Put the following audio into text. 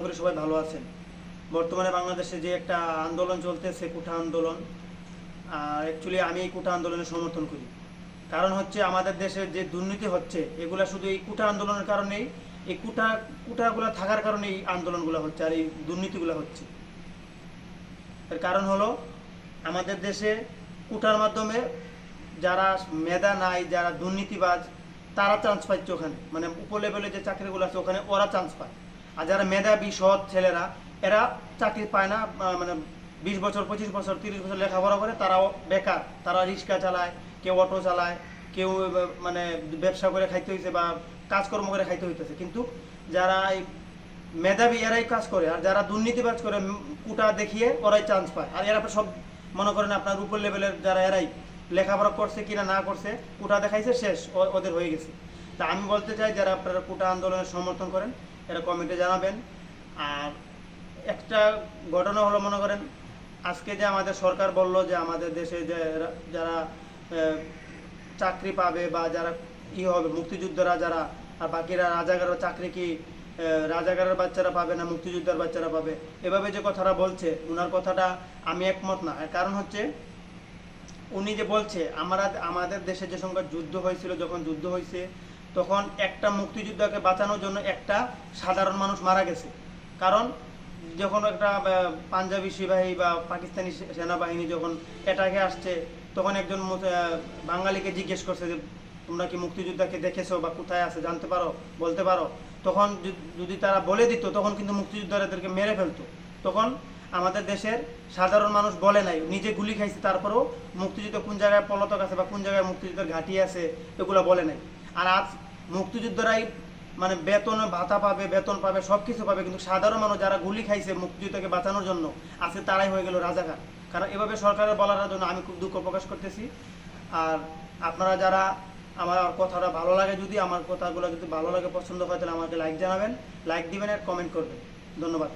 করি সবাই ভালো আছেন। বর্তমানে বাংলাদেশে যে একটা আন্দোলন চলতেছে, কোঠা আন্দোলন, অ্যাকচুয়ালি আমি এই কোঠা আন্দোলনের সমর্থন করি। কারণ হচ্ছে আমাদের দেশে যে দুর্নীতি হচ্ছে এগুলা শুধু এই কোঠা আন্দোলনের কারণেই, এই কোঠাগুলো থাকার কারণেই এই আন্দোলনগুলো হচ্ছে আর এই দুর্নীতিগুলো হচ্ছে। এর কারণ হলো আমাদের দেশে কোঠার মাধ্যমে যারা মেধা নাই, যারা দুর্নীতিবাজ, তারা চান্স পাচ্ছে ওখানে, মানে উপর লেভেলে যে চাকরিগুলো আছে ওখানে ওরা চান্স পায়। আর যারা মেধাবী সৎ ছেলেরা, এরা চাকরি পায় না। মানে 20 বছর, 25 বছর, 30 বছর লেখাপড়া করে তারাও বেকার। তারা রিক্সা চালায়, কেউ অটো চালায়, কেউ মানে ব্যবসা করে খাইতে হইছে বা কাজকর্ম করে খাইতে হইতেছে। কিন্তু যারা এই মেধাবী এরাই কাজ করে, আর যারা দুর্নীতিবাজ করে কোটা দেখিয়ে ওরাই চান্স পায়। আর এরা সব মনে করেন আপনার উপর লেভেলের যারা, এরাই লেখাপড়া করছে কিনা না করছে, কোটা দেখাইছে শেষ, ওদের হয়ে গেছে। তা আমি বলতে চাই, যারা আপনারা কোটা আন্দোলনের সমর্থন করেন এরা কমেন্টে জানাবেন। আর একটা ঘটনা হলো, মনে করেন আজকে যে আমাদের সরকার বলল যে আমাদের দেশে যে যারা চাকরি পাবে বা যারা হবে মুক্তিযোদ্ধারা যারা, আর বাকিরা রাজাকারের চাকরি কি রাজাকারের বাচ্চারা পাবে না মুক্তিযোদ্ধার বাচ্চারা পাবে, এভাবে যে কথাটা বলছে, ওনার কথাটা আমি একমত না। কারণ হচ্ছে উনি যে বলছে আমাদের দেশে যে সংখ্যা যুদ্ধ হয়েছিল, যখন যুদ্ধ হয়েছে তখন একটা মুক্তিযোদ্ধাকে বাঁচানোর জন্য একটা সাধারণ মানুষ মারা গেছে। কারণ যখন একটা পাঞ্জাবি সিপাহী বা পাকিস্তানি সেনাবাহিনী যখন অ্যাটাকে আসছে, তখন একজন বাঙালিকে জিজ্ঞেস করছে যে তোমরা কি মুক্তিযোদ্ধাকে দেখেছো বা কোথায় আছে জানতে পারো, বলতে পারো। তখন যদি তারা বলে দিত তখন কিন্তু মুক্তিযোদ্ধাদেরকে মেরে ফেলতো। তখন আমাদের দেশের সাধারণ মানুষ বলে নাই, নিজে গুলি খাইছে, তারপরেও মুক্তিযুদ্ধ কোন জায়গায় পলাতক আছে বা কোন জায়গায় মুক্তিযুদ্ধের ঘাঁটি আছে এগুলো বলে নাই। আর আজ মুক্তিযোদ্ধারাই মানে বেতন ভাতা পাবে, বেতন পাবে, সব কিছু পাবে, কিন্তু সাধারণ মানুষ যারা গুলি খাইছে মুক্তিযুদ্ধকে বাঁচানোর জন্য আছে, তারাই হয়ে গেল রাজাকার। কারণ এভাবে সরকারের বলার জন্য আমি খুব দুঃখ প্রকাশ করতেছি। আর আপনারা যারা আমার কথাটা ভালো লাগে, যদি আমার কথাগুলো যদি ভালো লাগে, পছন্দ হয়, তাহলে আমাকে লাইক জানাবেন, লাইক দিবেন আর কমেন্ট করবেন। ধন্যবাদ।